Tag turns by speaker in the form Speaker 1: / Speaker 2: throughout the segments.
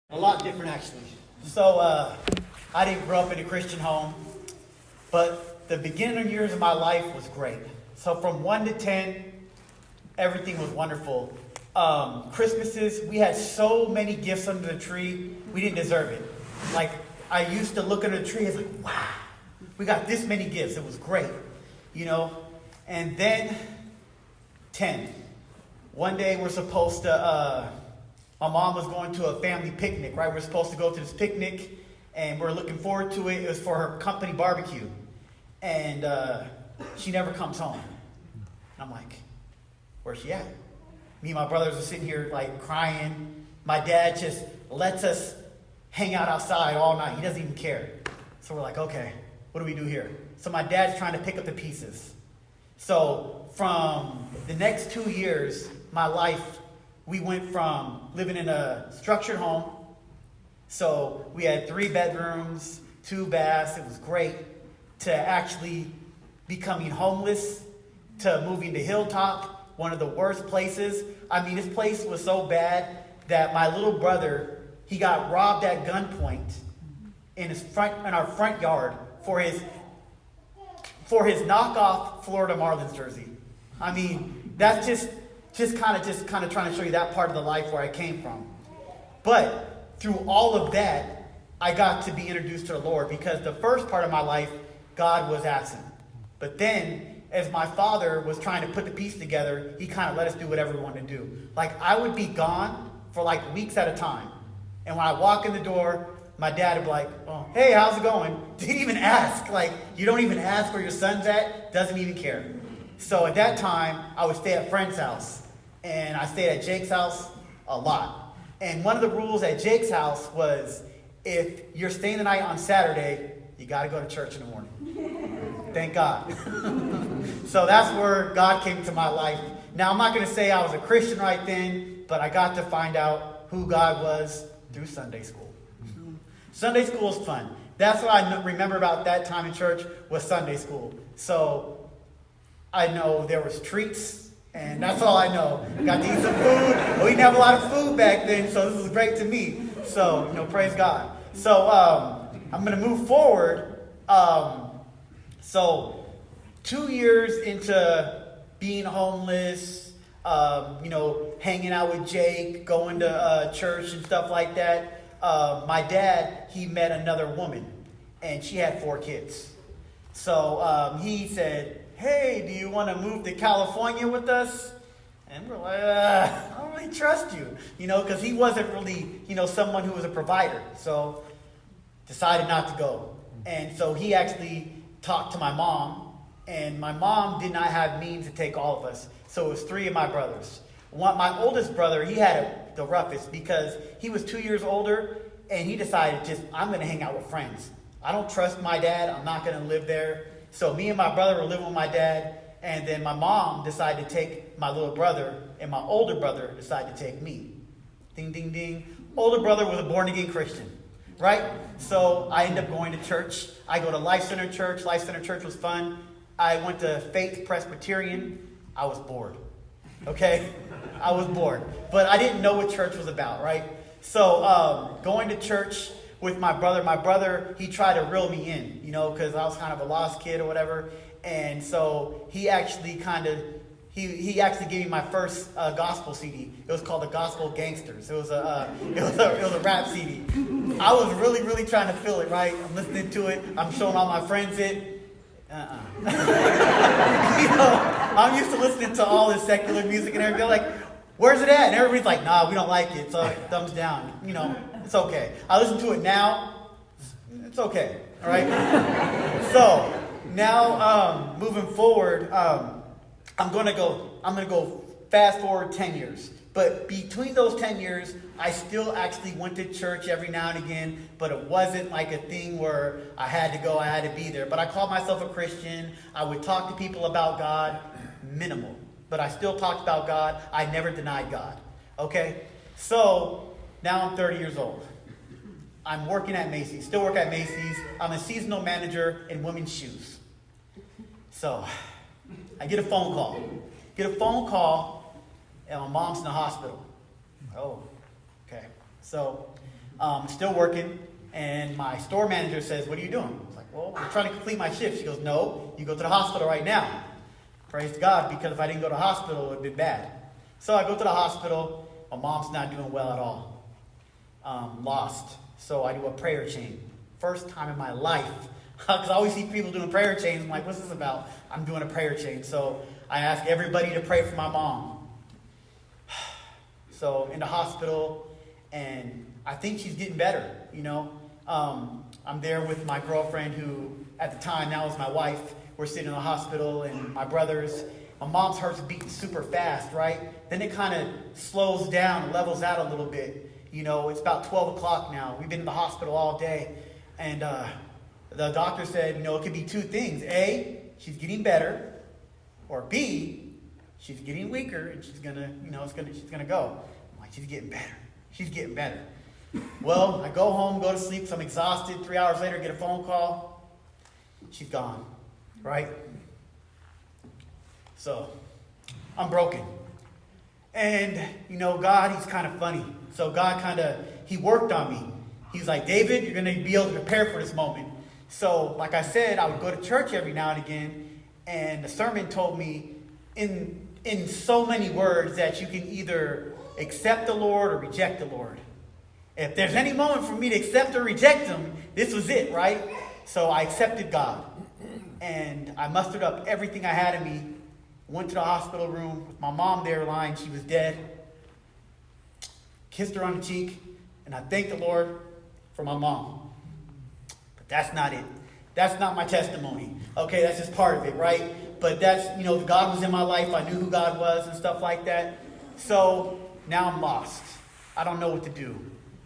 Speaker 1: A lot different, actually. So, I didn't grow up in a Christian home, but the beginning years of my life was great. So from 1 to 10, everything was wonderful. Christmases, we had so many gifts under the tree, we didn't deserve it. Like, I used to look under the tree, it's like, wow, we got this many gifts. It was great, you know. And then 10. One day we're supposed to, my mom was going to a family picnic, right? We're supposed to go to this picnic, and we're looking forward to it. It was for her company barbecue. And she never comes home. And I'm like, where's she at? Me and my brothers are sitting here, like, crying. My dad just lets us hang out outside all night. He doesn't even care. So we're like, okay, what do we do here? So my dad's trying to pick up the pieces. So from the next 2 years, my life, we went from living in a structured home. So we had 3 bedrooms, 2 baths. It was great. To actually becoming homeless, to moving to Hilltop, one of the worst places. I mean, this place was so bad that my little brother, he got robbed at gunpoint in our front yard for his knockoff Florida Marlins jersey. I mean, that's just kind of trying to show you that part of the life where I came from. But through all of that, I got to be introduced to the Lord, because the first part of my life, God was absent. But then, as my father was trying to put the piece together, he kind of let us do whatever we wanted to do. Like, I would be gone for like weeks at a time. And when I walk in the door, my dad would be like, oh, hey, how's it going? Didn't even ask. Like, you don't even ask where your son's at. Doesn't even care. So at that time, I would stay at a friend's house. And I stayed at Jake's house a lot. And one of the rules at Jake's house was, if you're staying the night on Saturday, you got to go to church in the morning. Thank God. So that's where God came into my life. Now, I'm not going to say I was a Christian right then, but I got to find out who God was through Sunday school. Sunday school is fun. That's what I remember about that time in church, was Sunday school. So I know there was treats, and that's all I know. Got to eat some food. Well, we didn't have a lot of food back then, so this was great to me. So, praise God. So I'm going to move forward. So 2 years into being homeless, hanging out with Jake, going to church and stuff like that, my dad, he met another woman, and she had 4 kids. So he said, hey, do you want to move to California with us? And we're like, I don't really trust you, because he wasn't really, someone who was a provider. So decided not to go. And so he actually talked to my mom, and my mom did not have means to take all of us. So it was 3 of my brothers. My oldest brother, he had the roughest, because he was 2 years older, and he decided I'm going to hang out with friends. I don't trust my dad. I'm not going to live there. So me and my brother were living with my dad, and then my mom decided to take my little brother, and my older brother decided to take me. Ding, ding, ding. Older brother was a born-again Christian. Right? So I ended up going to church. I go to Life Center Church. Life Center Church was fun. I went to Faith Presbyterian. I was bored. Okay? I was bored. But I didn't know what church was about, right? So going to church with my brother, he tried to reel me in, because I was kind of a lost kid or whatever. And so he actually he actually gave me my first gospel CD. It was called The Gospel Gangsters. It was a rap CD. I was really, really trying to feel it, right? I'm listening to it. I'm showing all my friends it. I'm used to listening to all this secular music and everything. Like, where's it at? And everybody's like, nah, we don't like it. So thumbs down. It's okay. I listen to it now. It's okay. All right? So now, moving forward, I'm going to go fast forward 10 years. But between those 10 years, I still actually went to church every now and again, but it wasn't like a thing where I had to go, I had to be there. But I called myself a Christian. I would talk to people about God, minimal. But I still talked about God. I never denied God. Okay? So now I'm 30 years old. I'm working at Macy's, still work at Macy's. I'm a seasonal manager in women's shoes. So I get a phone call, and my mom's in the hospital. Oh, okay. So Still working. And my store manager says, what are you doing? I was like, well, I'm trying to complete my shift. She goes, no, you go to the hospital right now. Praise God, because if I didn't go to the hospital, it would have been bad. So I go to the hospital. My mom's not doing well at all. Lost. So I do a prayer chain. First time in my life. Because I always see people doing prayer chains. I'm like, what's this about? I'm doing a prayer chain. So I ask everybody to pray for my mom. So in the hospital, and I think she's getting better, you know. I'm there with my girlfriend who, at the time, now is my wife. We're sitting in the hospital, and my brothers. My mom's heart's beating super fast, right? Then it kind of slows down and levels out a little bit. You know, it's about 12 o'clock now. We've been in the hospital all day. And the doctor said, you know, it could be two things. A, she's getting better. Or B, she's getting weaker, and she's gonna, you know, she's gonna go. I'm like, she's getting better. She's getting better. Well, I go home, go to sleep, because I'm exhausted. 3 hours later, get a phone call. She's gone, right? So, I'm broken. And, you know, God, he's kind of funny. So God he worked on me. He's like, David, you're going to be able to prepare for this moment. So, like I said, I would go to church every now and again. And the sermon told me in so many words that you can either accept the Lord or reject the Lord. If there's any moment for me to accept or reject him, this was it, right? So I accepted God. And I mustered up everything I had in me. Went to the hospital room with my mom there lying. She was dead. Kissed her on the cheek. And I thanked the Lord for my mom. But that's not it. That's not my testimony. Okay, that's just part of it, right? But that's, you know, God was in my life. I knew who God was and stuff like that. So now I'm lost. I don't know what to do.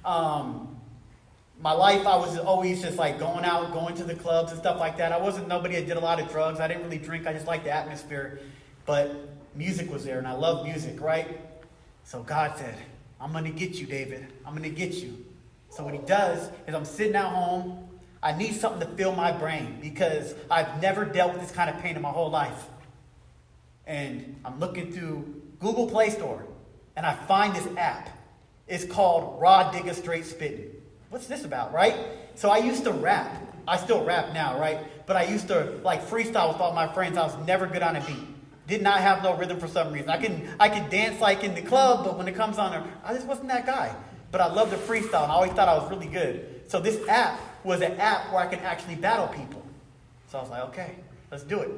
Speaker 1: My life, I was always just like going out, going to the clubs and stuff like that. I wasn't nobody that did a lot of drugs. I didn't really drink. I just liked the atmosphere. But music was there, and I love music, right? So God said, I'm going to get you, David. I'm going to get you. So what he does is I'm sitting at home. I need something to fill my brain because I've never dealt with this kind of pain in my whole life. And I'm looking through Google Play Store, and I find this app. It's called Raw Digga Straight Spittin'. What's this about, right? So I used to rap. I still rap now, right? But I used to like freestyle with all my friends. I was never good on a beat. Did not have no rhythm for some reason. I can dance like in the club, but when it comes on, I just wasn't that guy. But I loved to freestyle, and I always thought I was really good. So this app was an app where I could actually battle people. So I was like, okay, let's do it.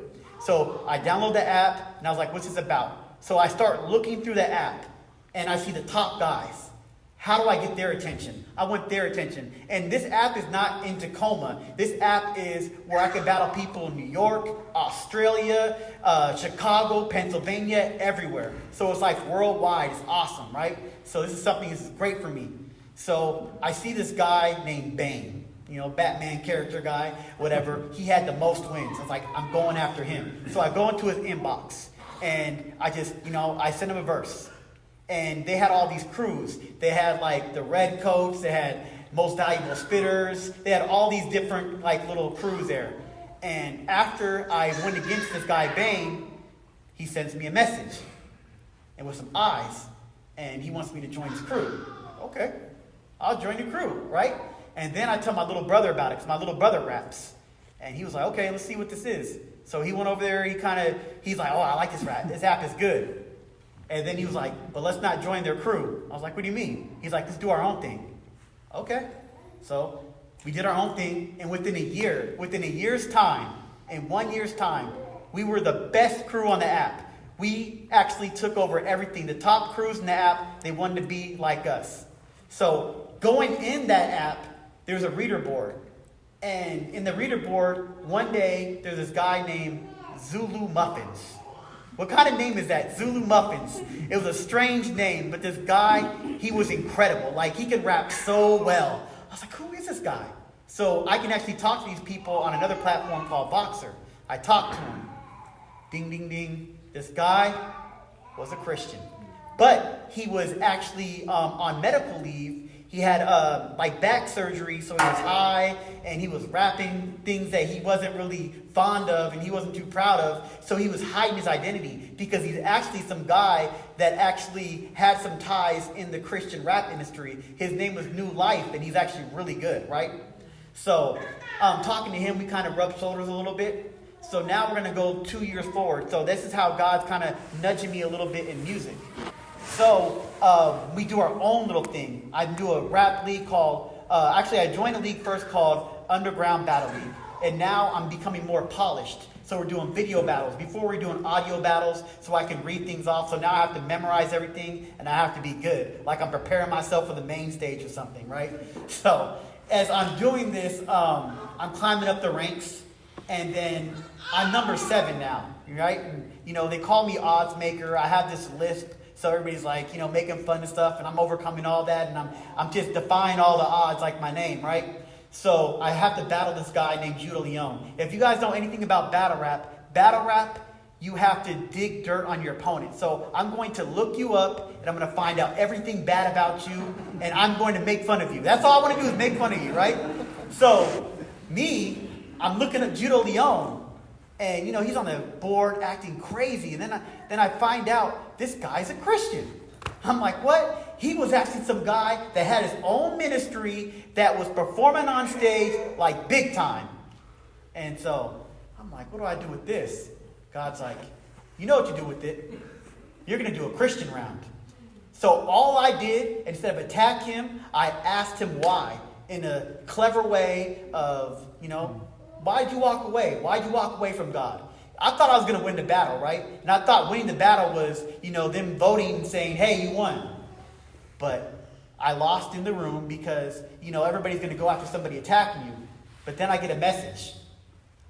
Speaker 1: So I download the app, and I was like, what's this about? So I start looking through the app, and I see the top guys. How do I get their attention? I want their attention. And this app is not in Tacoma. This app is where I can battle people in New York, Australia, Chicago, Pennsylvania, everywhere. So it's like worldwide. It's awesome, right? So this is something that's great for me. So I see this guy named Bane. You know, Batman character guy, whatever. He had the most wins. I was like, I'm going after him. So I go into his inbox. And I just, you know, I send him a verse. And they had all these crews. They had like the red coats. They had most valuable spitters. They had all these different like little crews there. And after I went against this guy Bane, he sends me a message. And with some eyes. And he wants me to join his crew. Okay, I'll join the crew, right? And then I tell my little brother about it because my little brother raps. And he was like, okay, let's see what this is. So he went over there. He's like, oh, I like this rap. This app is good. And then he was like, but let's not join their crew. I was like, what do you mean? He's like, let's do our own thing. Okay. So we did our own thing. And within a year's time, in 1 year's time, we were the best crew on the app. We actually took over everything. The top crews in the app, they wanted to be like us. So going in that app, there's a reader board. And in the reader board, one day, there's this guy named Zulu Muffins. What kind of name is that? Zulu Muffins. It was a strange name, but this guy, he was incredible. Like, he could rap so well. I was like, who is this guy? So I can actually talk to these people on another platform called Boxer. I talked to him. Ding, ding, ding. This guy was a Christian. But he was actually on medical leave. He had like back surgery, so he was high, and he was rapping things that he wasn't really fond of and he wasn't too proud of. So he was hiding his identity because he's actually some guy that actually had some ties in the Christian rap industry. His name was New Life, and he's actually really good, right? So talking to him, we kind of rubbed shoulders a little bit. So now we're going to go 2 years forward. So this is how God's kind of nudging me a little bit in music. So we do our own little thing. I do a rap league called, I joined a league first called Underground Battle League. And now I'm becoming more polished. So we're doing video battles. Before we were doing audio battles so I can read things off. So now I have to memorize everything and I have to be good. Like I'm preparing myself for the main stage or something, right? So as I'm doing this, I'm climbing up the ranks. And then I'm number 7 now, right? And, they call me Oddsmaker. I have this lisp. So everybody's like, making fun of stuff, and I'm overcoming all that, and I'm just defying all the odds like my name, right? So I have to battle this guy named Judah Leone. If you guys know anything about battle rap, you have to dig dirt on your opponent. So I'm going to look you up, and I'm going to find out everything bad about you, and I'm going to make fun of you. That's all I want to do is make fun of you, right? So I'm looking at Judah Leone. And, he's on the board acting crazy. And then I find out this guy's a Christian. I'm like, what? He was actually some guy that had his own ministry that was performing on stage like big time. And so I'm like, what do I do with this? God's like, you know what you do with it. You're going to do a Christian round. So all I did, instead of attack him, I asked him why in a clever way of, why'd you walk away? Why'd you walk away from God? I thought I was going to win the battle, right? And I thought winning the battle was, them voting and saying, hey, you won. But I lost in the room because, everybody's going to go after somebody attacking you. But then I get a message.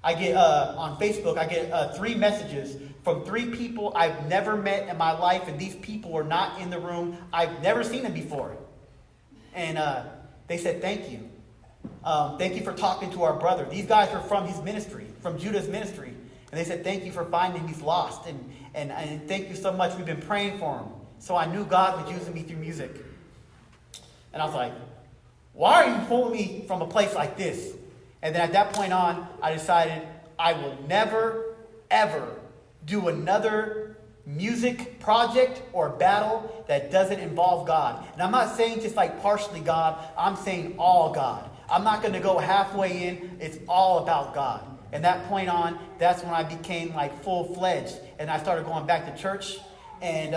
Speaker 1: I get, on Facebook, I get 3 messages from 3 people I've never met in my life. And these people were not in the room. I've never seen them before. And they said, thank you. Thank you for talking to our brother. These guys were from his ministry, from Judah's ministry. And they said, thank you for finding him. He's lost. And thank you so much. We've been praying for him. So I knew God was using me through music. And I was like, why are you pulling me from a place like this? And then at that point on, I decided I will never, ever do another music project or battle that doesn't involve God. And I'm not saying just like partially God. I'm saying all God. I'm not going to go halfway in. It's all about God. And that point on, that's when I became like full-fledged. And I started going back to church and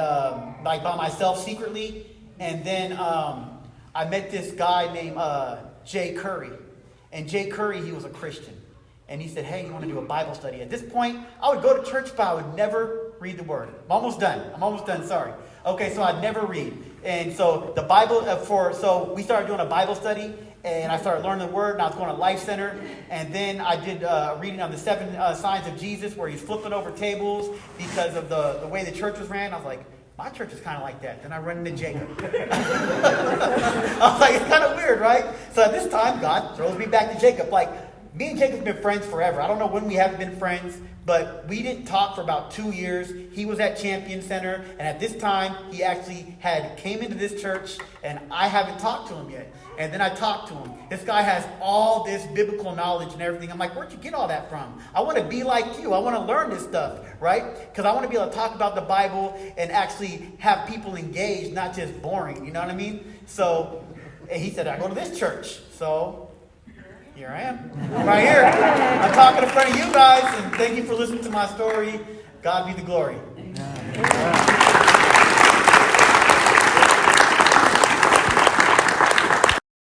Speaker 1: like by myself secretly. And then I met this guy named Jay Curry. And Jay Curry, he was a Christian. And he said, hey, you want to do a Bible study? At this point, I would go to church, but I would never read the word. I'm almost done, sorry. Okay, so I'd never read. And so the Bible, so we started doing a Bible study. And I started learning the word, and I was going to Life Center. And then I did a reading on the 7 signs of Jesus, where he's flipping over tables because of the way the church was ran. I was like, my church is kind of like that. Then I run into Jacob. I was like, it's kind of weird, right? So at this time, God throws me back to Jacob. Like, me and Jacob have been friends forever. I don't know when we haven't been friends, but we didn't talk for about 2 years. He was at Champion Center, and at this time, he actually came into this church, and I haven't talked to him yet. And then I talked to him. This guy has all this biblical knowledge and everything. I'm like, where'd you get all that from? I want to be like you. I want to learn this stuff, right? Because I want to be able to talk about the Bible and actually have people engaged, not just boring. You know what I mean? So and he said, I go to this church. So here I am, right here. I'm talking in front of you guys, and thank you for listening to my story. God be the glory.